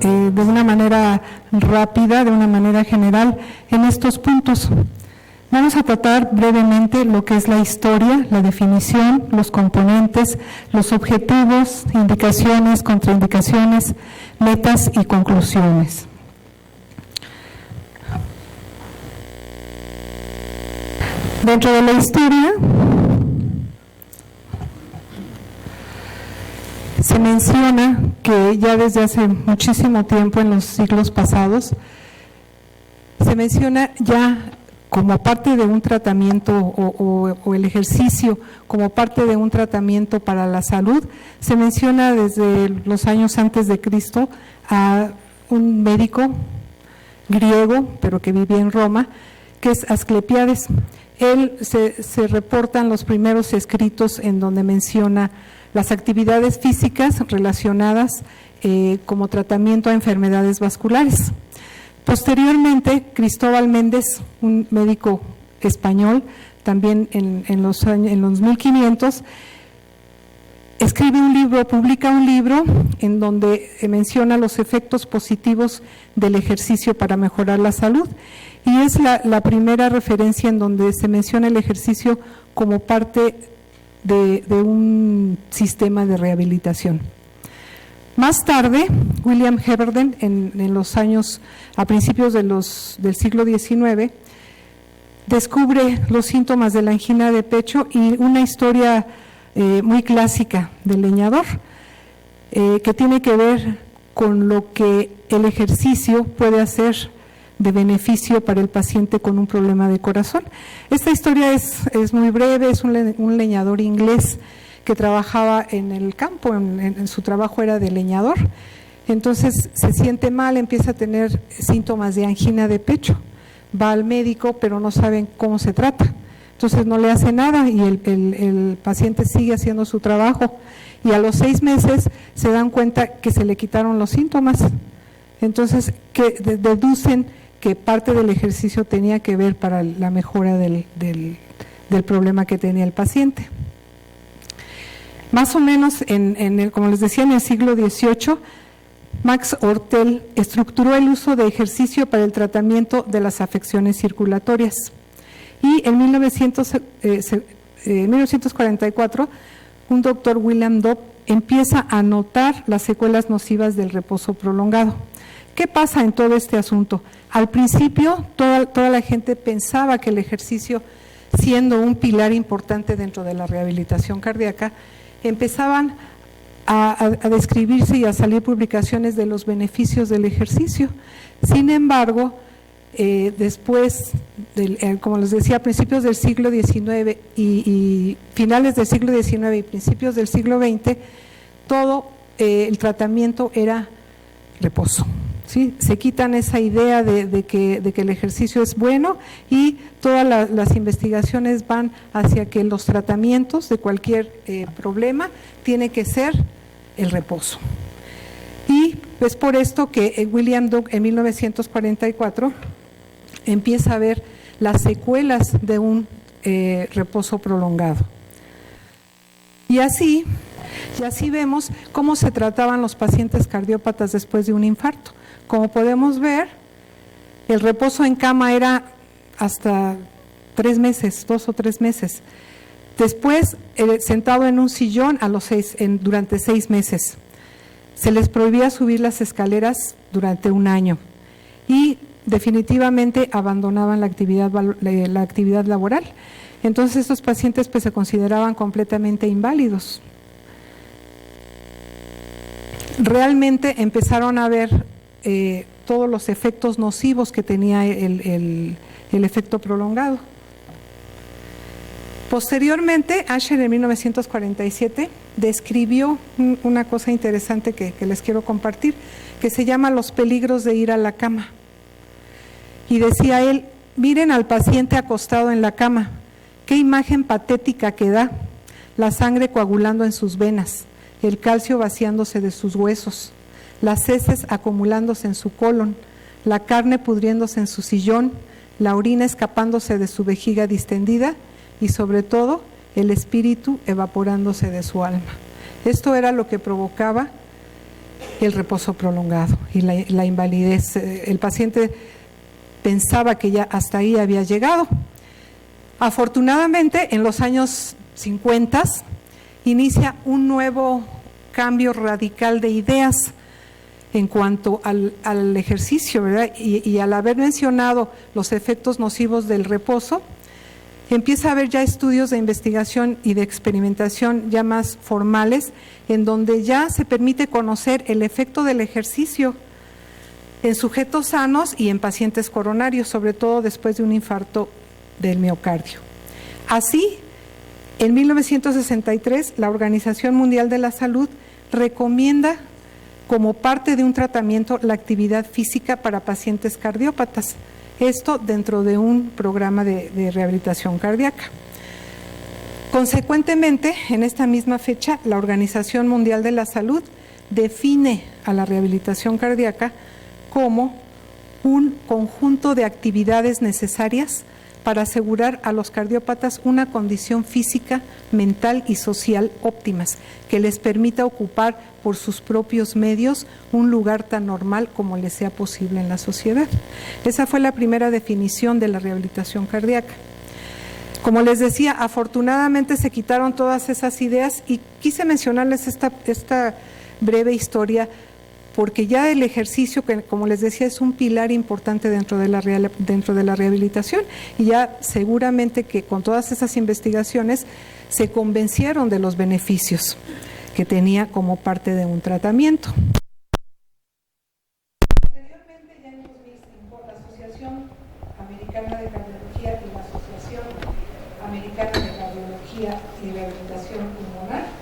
de una manera rápida, de una manera general, en estos puntos. Vamos a tratar brevemente lo que es la historia, la definición, los componentes, los objetivos, indicaciones, contraindicaciones, metas y conclusiones. Dentro de la historia se menciona que ya desde hace muchísimo tiempo, en los siglos pasados, se menciona ya como parte de un tratamiento o el ejercicio como parte de un tratamiento para la salud. Se menciona desde los años antes de Cristo a un médico griego, pero que vivía en Roma, que es Asclepiades. Él se reportan los primeros escritos en donde menciona las actividades físicas relacionadas como tratamiento a enfermedades vasculares. Posteriormente, Cristóbal Méndez, un médico español, también en los 1500, escribe un libro, publica un libro en donde menciona los efectos positivos del ejercicio para mejorar la salud, y es la primera referencia en donde se menciona el ejercicio como parte de un sistema de rehabilitación. Más tarde, William Heberden, en los años, a principios del siglo XIX, descubre los síntomas de la angina de pecho y una historia muy clásica del leñador, que tiene que ver con lo que el ejercicio puede hacer de beneficio para el paciente con un problema de corazón. Esta historia es muy breve, es un leñador inglés que trabajaba en el campo, en su trabajo era de leñador. Entonces se siente mal, empieza a tener síntomas de angina de pecho, va al médico pero no saben cómo se trata, entonces no le hace nada y el paciente sigue haciendo su trabajo, y a los 6 meses se dan cuenta que se le quitaron los síntomas. Entonces deducen que parte del ejercicio tenía que ver para la mejora del problema que tenía el paciente. Más o menos, como les decía, en el siglo XVIII, Max Ortel estructuró el uso de ejercicio para el tratamiento de las afecciones circulatorias. Y en 1944, un doctor, William Dobb, empieza a notar las secuelas nocivas del reposo prolongado. ¿Qué pasa en todo este asunto? Al principio, toda la gente pensaba que el ejercicio, siendo un pilar importante dentro de la rehabilitación cardíaca, empezaban a describirse y a salir publicaciones de los beneficios del ejercicio. Sin embargo, después, como les decía, a principios del siglo XIX y finales del siglo XIX y principios del siglo XX, todo el tratamiento era reposo. ¿Sí? Se quitan esa idea de que el ejercicio es bueno, y todas las investigaciones van hacia que los tratamientos de cualquier problema tiene que ser el reposo. Y es por esto que William Dobb en 1944 empieza a ver las secuelas de un reposo prolongado. Y así vemos cómo se trataban los pacientes cardiópatas después de un infarto. Como podemos ver, el reposo en cama era hasta 3 meses, 2 o 3 meses. Después, sentado en un sillón durante 6 meses. Se les prohibía subir las escaleras durante 1 año y definitivamente abandonaban la actividad laboral. Entonces estos pacientes pues se consideraban completamente inválidos. Realmente empezaron a ver todos los efectos nocivos que tenía el efecto prolongado. Posteriormente, Asher en 1947 describió una cosa interesante que les quiero compartir, que se llama los peligros de ir a la cama. Y decía él: miren al paciente acostado en la cama, qué imagen patética que da, la sangre coagulando en sus venas, el calcio vaciándose de sus huesos, las heces acumulándose en su colon, la carne pudriéndose en su sillón, la orina escapándose de su vejiga distendida y sobre todo el espíritu evaporándose de su alma. Esto era lo que provocaba el reposo prolongado y la invalidez. El paciente pensaba que ya hasta ahí había llegado. Afortunadamente, en los años 50 inicia un nuevo cambio radical de ideas en cuanto al ejercicio, ¿verdad? Y al haber mencionado los efectos nocivos del reposo, empieza a haber ya estudios de investigación y de experimentación ya más formales, en donde ya se permite conocer el efecto del ejercicio en sujetos sanos y en pacientes coronarios, sobre todo después de un infarto del miocardio. Así, en 1963, la Organización Mundial de la Salud recomienda como parte de un tratamiento la actividad física para pacientes cardiópatas, esto dentro de un programa de rehabilitación cardíaca. Consecuentemente, en esta misma fecha, la Organización Mundial de la Salud define a la rehabilitación cardíaca como un conjunto de actividades necesarias para asegurar a los cardiópatas una condición física, mental y social óptimas, que les permita ocupar por sus propios medios un lugar tan normal como les sea posible en la sociedad. Esa fue la primera definición de la rehabilitación cardíaca. Como les decía, afortunadamente se quitaron todas esas ideas y quise mencionarles esta breve historia porque ya el ejercicio, que como les decía, es un pilar importante dentro de la rehabilitación, y ya seguramente que con todas esas investigaciones se convencieron de los beneficios que tenía como parte de un tratamiento. Anteriormente, ya en 2005, la Asociación Americana de Cardiología y la Asociación Americana de Cardiología y Rehabilitación Pulmonar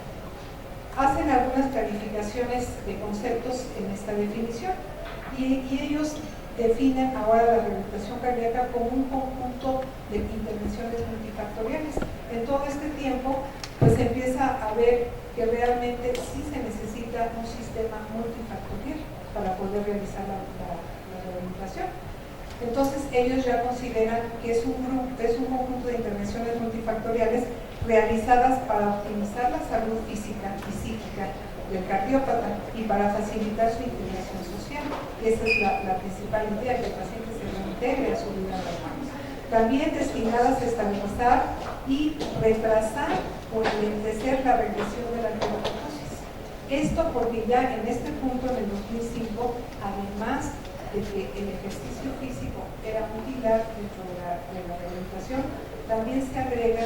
hacen algunas clarificaciones de conceptos en esta definición y ellos definen ahora la rehabilitación cardíaca como un conjunto de intervenciones multifactoriales. En todo este tiempo, pues se empieza a ver que realmente sí se necesita un sistema multifactorial para poder realizar la rehabilitación. Entonces ellos ya consideran que es un conjunto de intervenciones multifactoriales realizadas para optimizar la salud física y psíquica del cardiópata y para facilitar su integración social. Esa es la principal idea, que el paciente se reintegre a su vida normal. También destinadas a estabilizar y retrasar o enlentecer la regresión de la cardiopatosis. Esto porque ya en este punto, en el 2005, además de que el ejercicio físico era un pilar dentro de la rehabilitación, también se agrega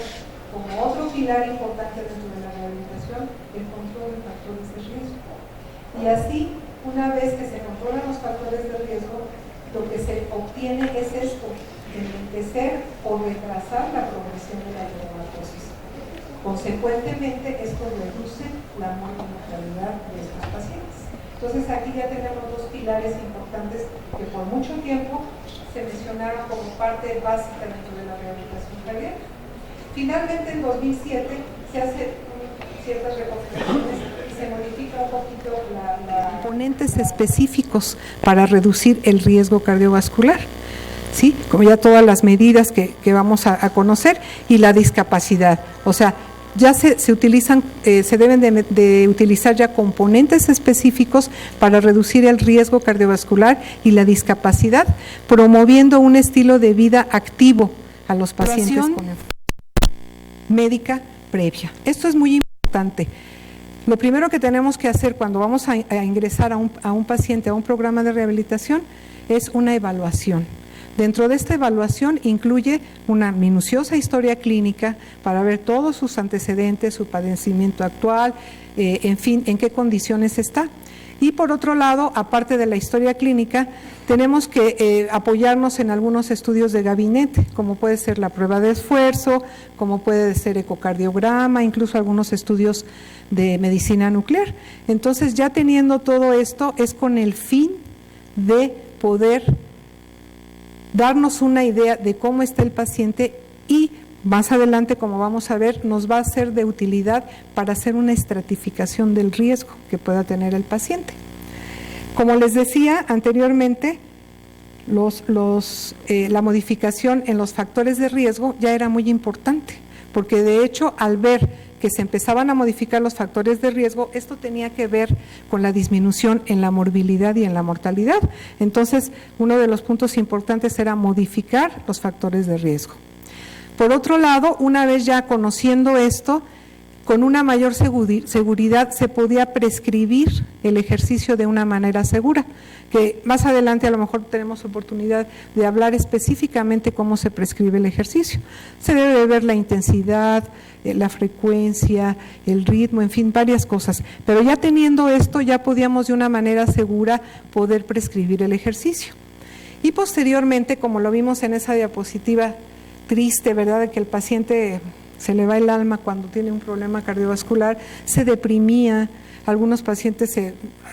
como otro pilar importante dentro de la rehabilitación el control de factores de riesgo. Y así, una vez que se controlan los factores de riesgo, lo que se obtiene es esto, enlentecer o retrasar la progresión de la cardiopatosis. Consecuentemente, esto reduce la mortalidad de estos pacientes. Entonces aquí ya tenemos dos pilares importantes que por mucho tiempo se mencionaron como parte básica dentro de la rehabilitación cardíaca. Finalmente en 2007 se hacen ciertas recomendaciones y se modifica un poquito la componentes específicos para reducir el riesgo cardiovascular, ¿sí? Como ya todas las medidas que vamos a conocer, y la discapacidad, o sea, ya se utilizan, se deben de utilizar ya componentes específicos para reducir el riesgo cardiovascular y la discapacidad, promoviendo un estilo de vida activo a los pacientes con enfermedad médica previa. Esto es muy importante. Lo primero que tenemos que hacer cuando vamos a ingresar a un paciente a un programa de rehabilitación es una evaluación. Dentro de esta evaluación incluye una minuciosa historia clínica para ver todos sus antecedentes, su padecimiento actual, en fin, en qué condiciones está. Y por otro lado, aparte de la historia clínica, tenemos que apoyarnos en algunos estudios de gabinete, como puede ser la prueba de esfuerzo, como puede ser ecocardiograma, incluso algunos estudios de medicina nuclear. Entonces, ya teniendo todo esto, es con el fin de poder darnos una idea de cómo está el paciente y más adelante, como vamos a ver, nos va a ser de utilidad para hacer una estratificación del riesgo que pueda tener el paciente. Como les decía anteriormente, la modificación en los factores de riesgo ya era muy importante, porque de hecho al ver que se empezaban a modificar los factores de riesgo, esto tenía que ver con la disminución en la morbilidad y en la mortalidad. Entonces, uno de los puntos importantes era modificar los factores de riesgo. Por otro lado, una vez ya conociendo esto, con una mayor seguridad se podía prescribir el ejercicio de una manera segura, que más adelante a lo mejor tenemos oportunidad de hablar específicamente cómo se prescribe el ejercicio. Se debe de ver la intensidad, la frecuencia, el ritmo, en fin, varias cosas. Pero ya teniendo esto, ya podíamos de una manera segura poder prescribir el ejercicio. Y posteriormente, como lo vimos en esa diapositiva triste, ¿verdad?, de que el paciente se le va el alma cuando tiene un problema cardiovascular, se deprimía, algunos pacientes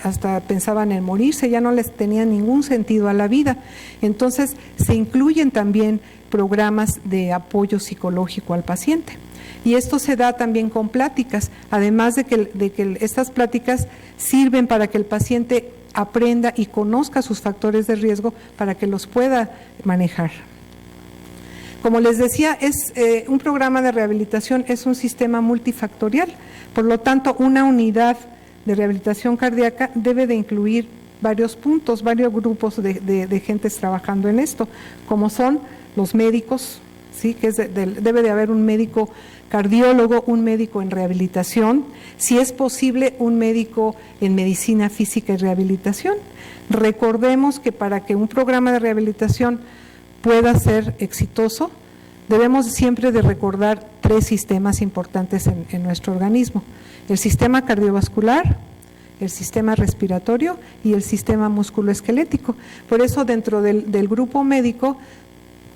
hasta pensaban en morirse, ya no les tenía ningún sentido a la vida. Entonces, se incluyen también programas de apoyo psicológico al paciente. Y esto se da también con pláticas, además de que estas pláticas sirven para que el paciente aprenda y conozca sus factores de riesgo para que los pueda manejar. Como les decía, un programa de rehabilitación es un sistema multifactorial, por lo tanto, una unidad de rehabilitación cardíaca debe de incluir varios puntos, varios grupos de gentes trabajando en esto, como son los médicos, ¿sí?, que debe de haber un médico cardiólogo, un médico en rehabilitación, si es posible, un médico en medicina física y rehabilitación. Recordemos que para que un programa de rehabilitación pueda ser exitoso, debemos siempre de recordar 3 sistemas importantes en nuestro organismo: el sistema cardiovascular, el sistema respiratorio y el sistema musculoesquelético. Por eso dentro del grupo médico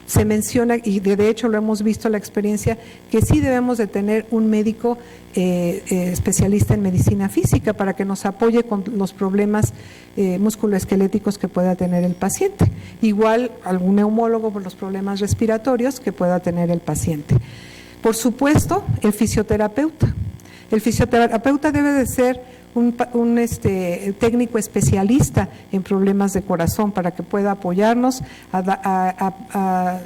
se menciona, y de hecho lo hemos visto en la experiencia, que sí debemos de tener un médico especialista en medicina física para que nos apoye con los problemas musculoesqueléticos que pueda tener el paciente. Igual algún neumólogo por los problemas respiratorios que pueda tener el paciente. Por supuesto, el fisioterapeuta. El fisioterapeuta debe de ser un técnico especialista en problemas de corazón para que pueda apoyarnos.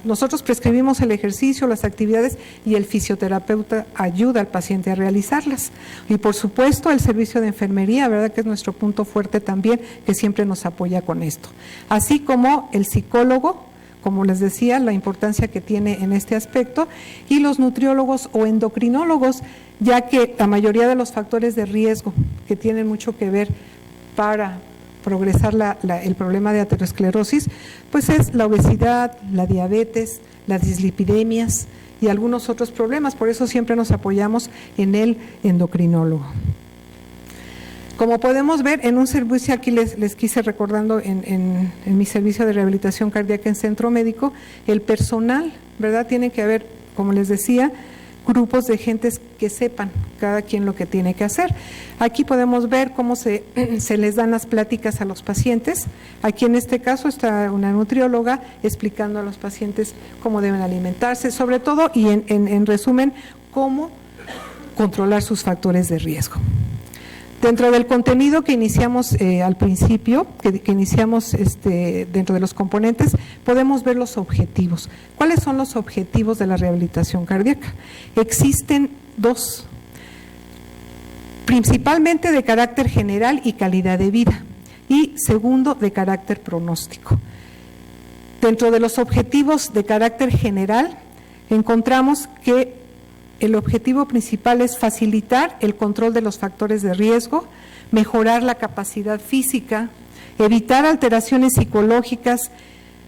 Nosotros prescribimos el ejercicio, las actividades, y el fisioterapeuta ayuda al paciente a realizarlas. Y por supuesto el servicio de enfermería, ¿verdad?, que es nuestro punto fuerte también, que siempre nos apoya con esto. Así como el psicólogo, como les decía, la importancia que tiene en este aspecto, y los nutriólogos o endocrinólogos, ya que la mayoría de los factores de riesgo que tienen mucho que ver para progresar el problema de aterosclerosis, pues es la obesidad, la diabetes, las dislipidemias y algunos otros problemas. Por eso siempre nos apoyamos en el endocrinólogo. Como podemos ver en un servicio, aquí les quise recordando en mi servicio de rehabilitación cardíaca en centro médico, el personal, ¿verdad? Tiene que haber, como les decía, grupos de gentes que sepan cada quien lo que tiene que hacer. Aquí podemos ver cómo se les dan las pláticas a los pacientes. Aquí en este caso está una nutrióloga explicando a los pacientes cómo deben alimentarse, sobre todo, y en resumen, cómo controlar sus factores de riesgo. Dentro del contenido que iniciamos al principio, que iniciamos dentro de los componentes, podemos ver los objetivos. ¿Cuáles son los objetivos de la rehabilitación cardíaca? Existen 2, principalmente de carácter general y calidad de vida, y segundo, de carácter pronóstico. Dentro de los objetivos de carácter general, encontramos que el objetivo principal es facilitar el control de los factores de riesgo, mejorar la capacidad física, evitar alteraciones psicológicas,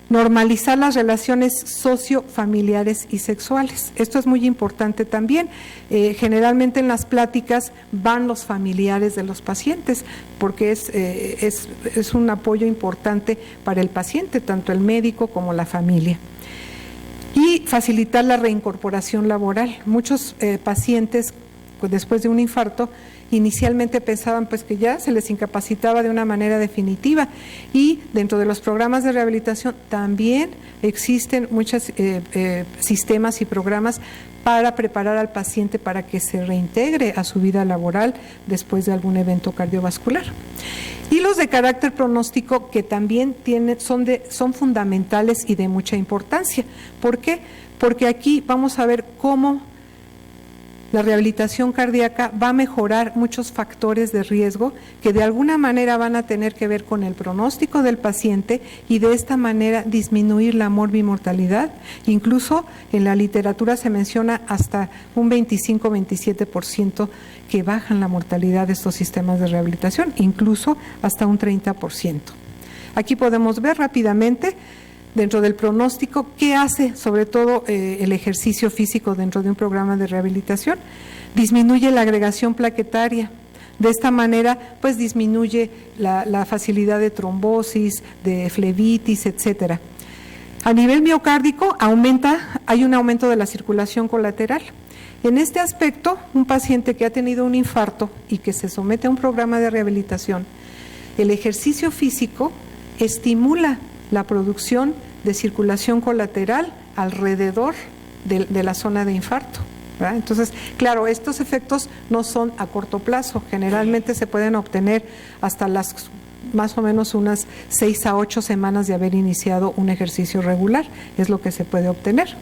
normalizar las relaciones sociofamiliares y sexuales. Esto es muy importante también. Generalmente en las pláticas van los familiares de los pacientes, porque es un apoyo importante para el paciente, tanto el médico como la familia. Y facilitar la reincorporación laboral. Muchos pacientes, después de un infarto, inicialmente pensaban pues que ya se les incapacitaba de una manera definitiva, y dentro de los programas de rehabilitación también existen muchos sistemas y programas para preparar al paciente para que se reintegre a su vida laboral después de algún evento cardiovascular. Y los de carácter pronóstico, que también son fundamentales y de mucha importancia. ¿Por qué? Porque aquí vamos a ver cómo la rehabilitación cardíaca va a mejorar muchos factores de riesgo que de alguna manera van a tener que ver con el pronóstico del paciente y de esta manera disminuir la morbimortalidad. Incluso en la literatura se menciona hasta un 25-27% que bajan la mortalidad de estos sistemas de rehabilitación, incluso hasta un 30%. Aquí podemos ver rápidamente dentro del pronóstico, ¿qué hace sobre todo el ejercicio físico dentro de un programa de rehabilitación? Disminuye la agregación plaquetaria. De esta manera, pues disminuye la facilidad de trombosis, de flebitis, etcétera. A nivel miocárdico, hay un aumento de la circulación colateral. En este aspecto, un paciente que ha tenido un infarto y que se somete a un programa de rehabilitación, el ejercicio físico estimula la producción de circulación colateral alrededor de la zona de infarto, ¿verdad? Entonces, claro, estos efectos no son a corto plazo, generalmente se pueden obtener hasta las más o menos unas 6 a 8 semanas de haber iniciado un ejercicio regular, es lo que se puede obtener.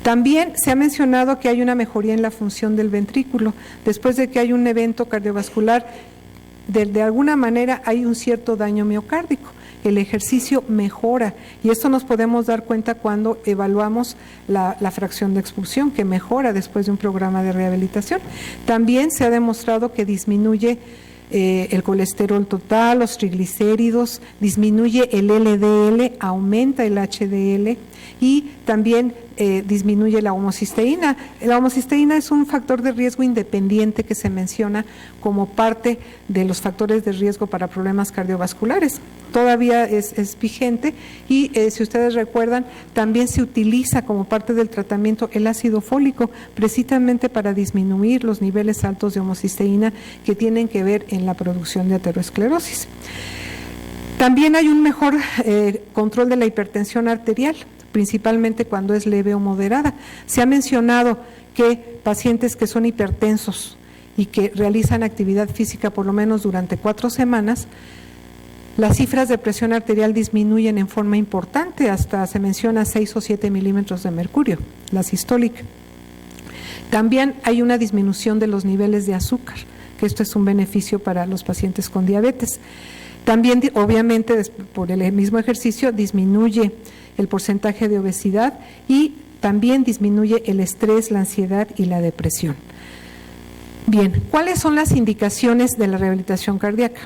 También se ha mencionado que hay una mejoría en la función del ventrículo, después de que hay un evento cardiovascular, de alguna manera hay un cierto daño miocárdico. El ejercicio mejora y esto nos podemos dar cuenta cuando evaluamos la fracción de expulsión, que mejora después de un programa de rehabilitación. También se ha demostrado que disminuye el colesterol total, los triglicéridos, disminuye el LDL, aumenta el HDL y también disminuye la homocisteína. La homocisteína es un factor de riesgo independiente que se menciona como parte de los factores de riesgo para problemas cardiovasculares. Todavía es vigente y si ustedes recuerdan, también se utiliza como parte del tratamiento el ácido fólico, precisamente para disminuir los niveles altos de homocisteína que tienen que ver en la producción de aterosclerosis. También hay un mejor control de la hipertensión arterial, principalmente cuando es leve o moderada. Se ha mencionado que pacientes que son hipertensos y que realizan actividad física por lo menos durante 4 semanas, las cifras de presión arterial disminuyen en forma importante, hasta se menciona 6 o 7 milímetros de mercurio, la sistólica. También hay una disminución de los niveles de azúcar, que esto es un beneficio para los pacientes con diabetes. También, obviamente, por el mismo ejercicio, disminuye el porcentaje de obesidad y también disminuye el estrés, la ansiedad y la depresión. Bien, ¿cuáles son las indicaciones de la rehabilitación cardíaca?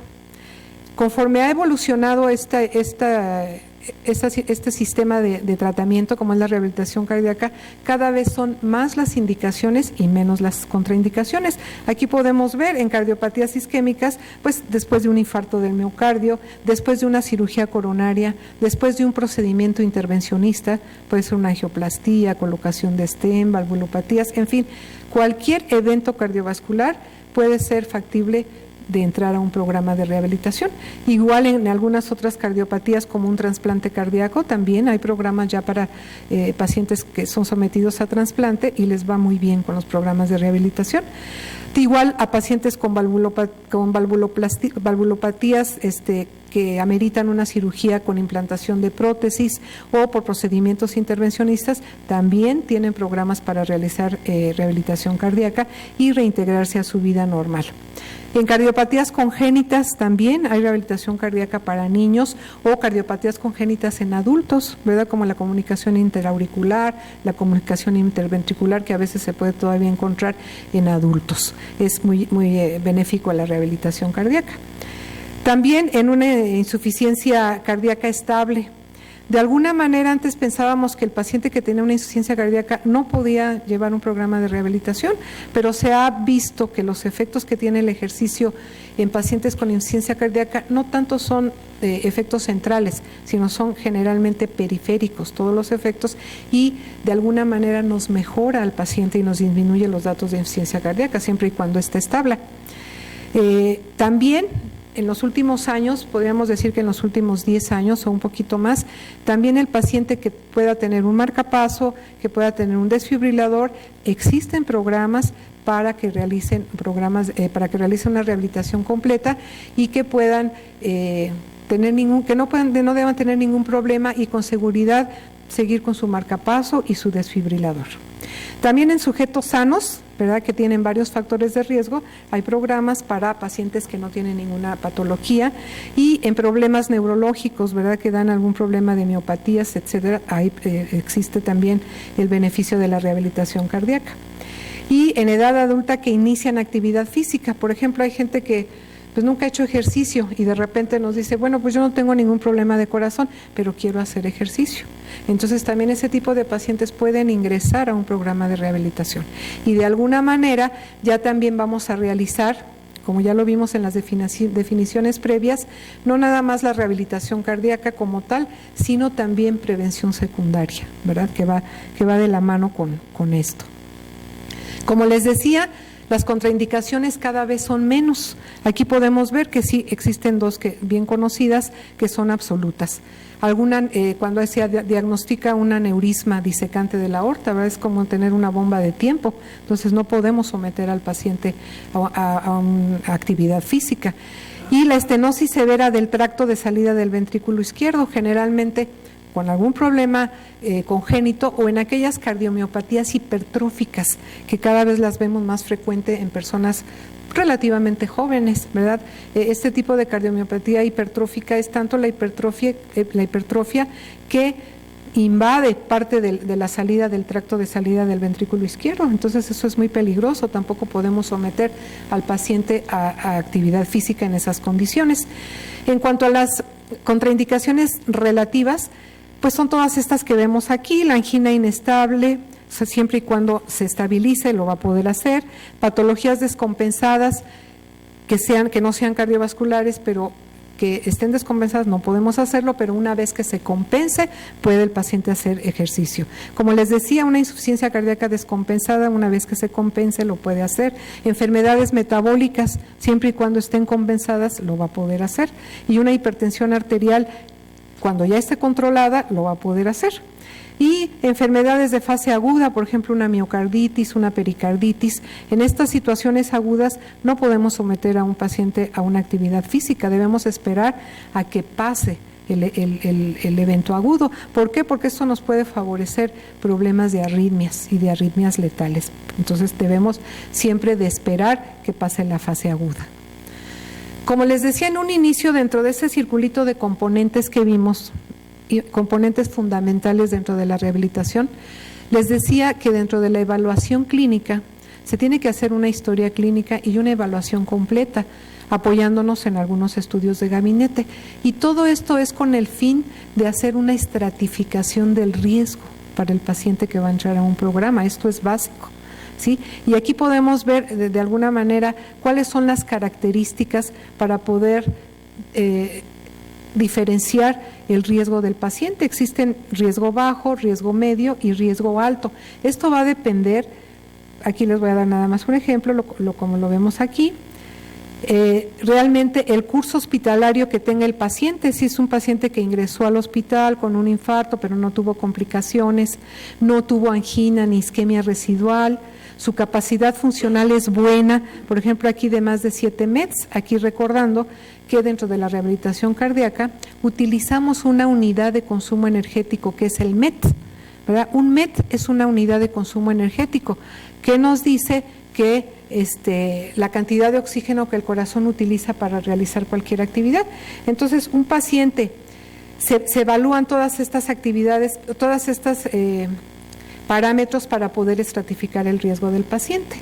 Conforme ha evolucionado este sistema de tratamiento, como es la rehabilitación cardíaca, cada vez son más las indicaciones y menos las contraindicaciones. Aquí podemos ver en cardiopatías isquémicas, pues después de un infarto del miocardio, después de una cirugía coronaria, después de un procedimiento intervencionista, puede ser una angioplastía, colocación de stent, valvulopatías, en fin, cualquier evento cardiovascular puede ser factible de entrar a un programa de rehabilitación. Igual en algunas otras cardiopatías como un trasplante cardíaco, también hay programas ya para pacientes que son sometidos a trasplante y les va muy bien con los programas de rehabilitación. Igual a pacientes con valvulopatías que ameritan una cirugía con implantación de prótesis o por procedimientos intervencionistas, también tienen programas para realizar rehabilitación cardíaca y reintegrarse a su vida normal. En cardiopatías congénitas también hay rehabilitación cardíaca para niños o cardiopatías congénitas en adultos, ¿verdad? Como la comunicación interauricular, la comunicación interventricular, que a veces se puede todavía encontrar en adultos. Es muy benéfico a la rehabilitación cardíaca. También en una insuficiencia cardíaca estable. De alguna manera antes pensábamos que el paciente que tenía una insuficiencia cardíaca no podía llevar un programa de rehabilitación, pero se ha visto que los efectos que tiene el ejercicio en pacientes con insuficiencia cardíaca no tanto son efectos centrales, sino son generalmente periféricos todos los efectos y de alguna manera nos mejora al paciente y nos disminuye los datos de insuficiencia cardíaca siempre y cuando esté estable. También en los últimos años, podríamos decir que en los últimos 10 años o un poquito más, también el paciente que pueda tener un marcapaso, que pueda tener un desfibrilador, existen programas para que realicen una rehabilitación completa y que puedan no deban tener ningún problema y con seguridad seguir con su marcapaso y su desfibrilador. También en sujetos sanos ¿verdad?, que tienen varios factores de riesgo. Hay programas para pacientes que no tienen ninguna patología, y en problemas neurológicos, ¿verdad?, que dan algún problema de miopatías, etcétera, ahí existe también el beneficio de la rehabilitación cardíaca. Y en edad adulta que inician actividad física, por ejemplo, hay gente que pues nunca ha hecho ejercicio y de repente nos dice, bueno, pues yo no tengo ningún problema de corazón, pero quiero hacer ejercicio. Entonces también ese tipo de pacientes pueden ingresar a un programa de rehabilitación. Y de alguna manera ya también vamos a realizar, como ya lo vimos en las definiciones previas, no nada más la rehabilitación cardíaca como tal, sino también prevención secundaria, ¿verdad?, que va de la mano con esto. Como les decía, las contraindicaciones cada vez son menos. Aquí podemos ver que sí existen dos bien conocidas que son absolutas. Cuando se diagnostica un aneurisma disecante de la aorta, ¿verdad?, es como tener una bomba de tiempo. Entonces no podemos someter al paciente a una actividad física. Y la estenosis severa del tracto de salida del ventrículo izquierdo, generalmente con algún problema congénito o en aquellas cardiomiopatías hipertróficas que cada vez las vemos más frecuente en personas relativamente jóvenes, ¿verdad? Este tipo de cardiomiopatía hipertrófica es tanto la hipertrofia que invade parte de la salida del tracto de salida del ventrículo izquierdo. Entonces eso es muy peligroso, tampoco podemos someter al paciente a actividad física en esas condiciones. En cuanto a las contraindicaciones relativas, pues son todas estas que vemos aquí: la angina inestable, o sea, siempre y cuando se estabilice lo va a poder hacer; patologías descompensadas que no sean cardiovasculares, pero que estén descompensadas no podemos hacerlo, pero una vez que se compense puede el paciente hacer ejercicio. Como les decía, una insuficiencia cardíaca descompensada, una vez que se compense lo puede hacer. Enfermedades metabólicas, siempre y cuando estén compensadas lo va a poder hacer. Y una hipertensión arterial, cuando ya esté controlada, lo va a poder hacer. Y enfermedades de fase aguda, por ejemplo, una miocarditis, una pericarditis. En estas situaciones agudas no podemos someter a un paciente a una actividad física, debemos esperar a que pase el evento agudo. ¿Por qué? Porque esto nos puede favorecer problemas de arritmias y de arritmias letales. Entonces debemos siempre de esperar que pase la fase aguda. Como les decía en un inicio, dentro de ese circulito de componentes que vimos, y componentes fundamentales dentro de la rehabilitación, les decía que dentro de la evaluación clínica se tiene que hacer una historia clínica y una evaluación completa, apoyándonos en algunos estudios de gabinete. Y todo esto es con el fin de hacer una estratificación del riesgo para el paciente que va a entrar a un programa. Esto es básico, ¿sí? Y aquí podemos ver de alguna manera cuáles son las características para poder diferenciar el riesgo del paciente. Existen riesgo bajo, riesgo medio y riesgo alto. Esto va a depender, aquí les voy a dar nada más un ejemplo, como lo vemos aquí. Realmente el curso hospitalario que tenga el paciente, si es un paciente que ingresó al hospital con un infarto pero no tuvo complicaciones, no tuvo angina ni isquemia residual, su capacidad funcional es buena, por ejemplo aquí de más de 7 METs, aquí recordando que dentro de la rehabilitación cardíaca utilizamos una unidad de consumo energético que es el MET, ¿verdad? Un MET es una unidad de consumo energético que nos dice que la cantidad de oxígeno que el corazón utiliza para realizar cualquier actividad. Entonces, un paciente, se evalúan todas estas actividades, todas estas parámetros para poder estratificar el riesgo del paciente.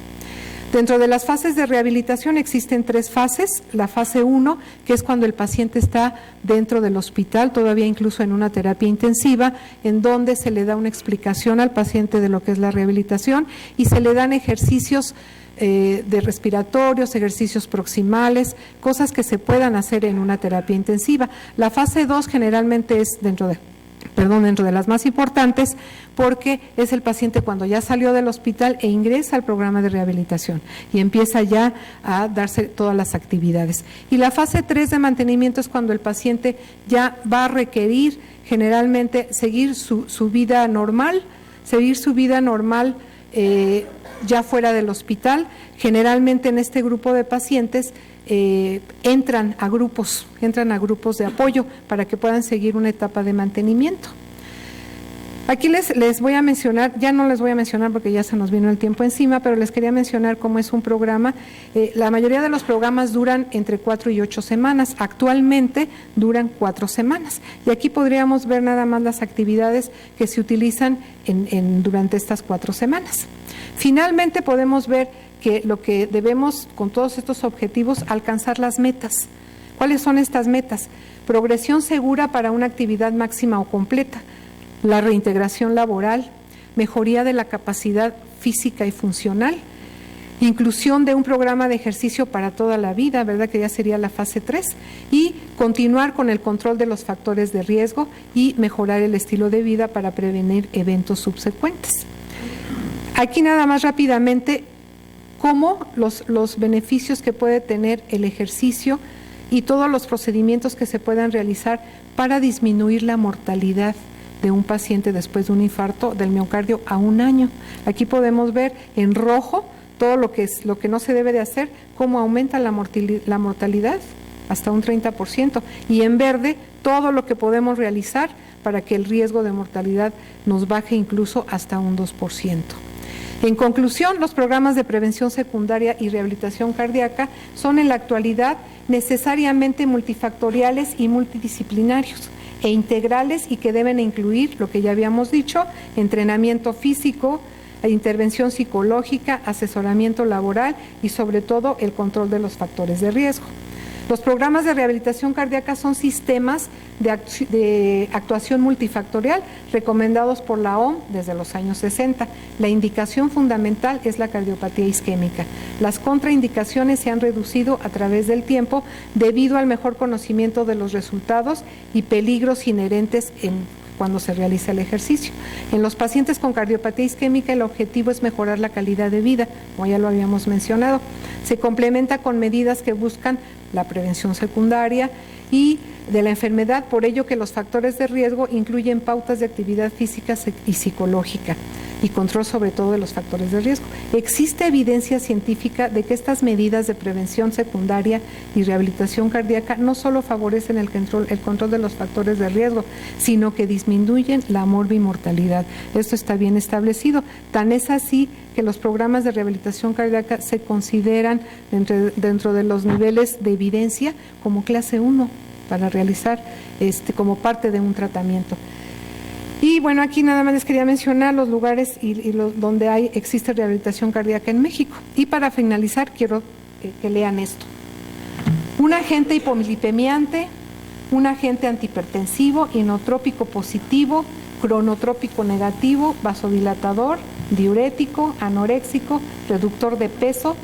Dentro de las fases de rehabilitación existen 3 fases. La fase 1, que es cuando el paciente está dentro del hospital, todavía incluso en una terapia intensiva, en donde se le da una explicación al paciente de lo que es la rehabilitación y se le dan ejercicios de respiratorios, ejercicios proximales, cosas que se puedan hacer en una terapia intensiva. La fase 2 generalmente es dentro de las más importantes, porque es el paciente cuando ya salió del hospital e ingresa al programa de rehabilitación y empieza ya a darse todas las actividades. Y la fase 3 de mantenimiento es cuando el paciente ya va a requerir generalmente seguir su vida normal, ya fuera del hospital. Generalmente en este grupo de pacientes entran a grupos de apoyo para que puedan seguir una etapa de mantenimiento. Aquí les voy a mencionar, ya no les voy a mencionar porque ya se nos vino el tiempo encima, pero les quería mencionar cómo es un programa. La mayoría de los programas duran entre 4 y 8 semanas. Actualmente duran 4 semanas. Y aquí podríamos ver nada más las actividades que se utilizan durante estas 4 semanas. Finalmente podemos ver que lo que debemos, con todos estos objetivos, alcanzar las metas. ¿Cuáles son estas metas? Progresión segura para una actividad máxima o completa, la reintegración laboral, mejoría de la capacidad física y funcional, inclusión de un programa de ejercicio para toda la vida, ¿verdad? Que ya sería la fase 3, y continuar con el control de los factores de riesgo y mejorar el estilo de vida para prevenir eventos subsecuentes. Aquí nada más rápidamente, cómo los beneficios que puede tener el ejercicio y todos los procedimientos que se puedan realizar para disminuir la mortalidad de un paciente después de un infarto del miocardio a 1 año. Aquí podemos ver en rojo todo lo que no se debe de hacer, cómo aumenta la mortalidad hasta un 30%, y en verde todo lo que podemos realizar para que el riesgo de mortalidad nos baje incluso hasta un 2%. En conclusión, los programas de prevención secundaria y rehabilitación cardíaca son en la actualidad necesariamente multifactoriales y multidisciplinarios e integrales, y que deben incluir, lo que ya habíamos dicho, entrenamiento físico, intervención psicológica, asesoramiento laboral y sobre todo el control de los factores de riesgo. Los programas de rehabilitación cardíaca son sistemas de actuación multifactorial recomendados por la OMS desde los años 60. La indicación fundamental es la cardiopatía isquémica. Las contraindicaciones se han reducido a través del tiempo debido al mejor conocimiento de los resultados y peligros inherentes cuando se realiza el ejercicio. En los pacientes con cardiopatía isquémica el objetivo es mejorar la calidad de vida, como ya lo habíamos mencionado. Se complementa con medidas que buscan la prevención secundaria y de la enfermedad, por ello que los factores de riesgo incluyen pautas de actividad física y psicológica y control sobre todo de los factores de riesgo. Existe evidencia científica de que estas medidas de prevención secundaria y rehabilitación cardíaca no solo favorecen el control de los factores de riesgo, sino que disminuyen la morbimortalidad. Esto está bien establecido. Tan es así que los programas de rehabilitación cardíaca se consideran dentro de los niveles de evidencia como clase 1 para realizar como parte de un tratamiento. Y bueno, aquí nada más les quería mencionar los lugares donde existe rehabilitación cardíaca en México. Y para finalizar, quiero que lean esto. Un agente hipolipemiante, un agente antihipertensivo, inotrópico positivo, cronotrópico negativo, vasodilatador, diurético, anoréxico, reductor de peso,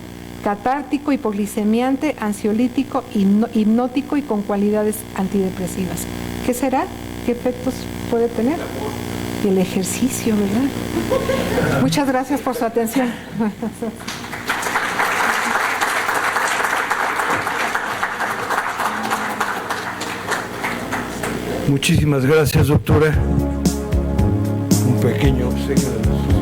catártico, hipoglicemiante, ansiolítico, hipnótico y con cualidades antidepresivas. ¿Qué será? ¿Qué efectos puede tener? El ejercicio, ¿verdad? Muchas gracias por su atención. Muchísimas gracias, doctora. Un pequeño obsequio de nosotros.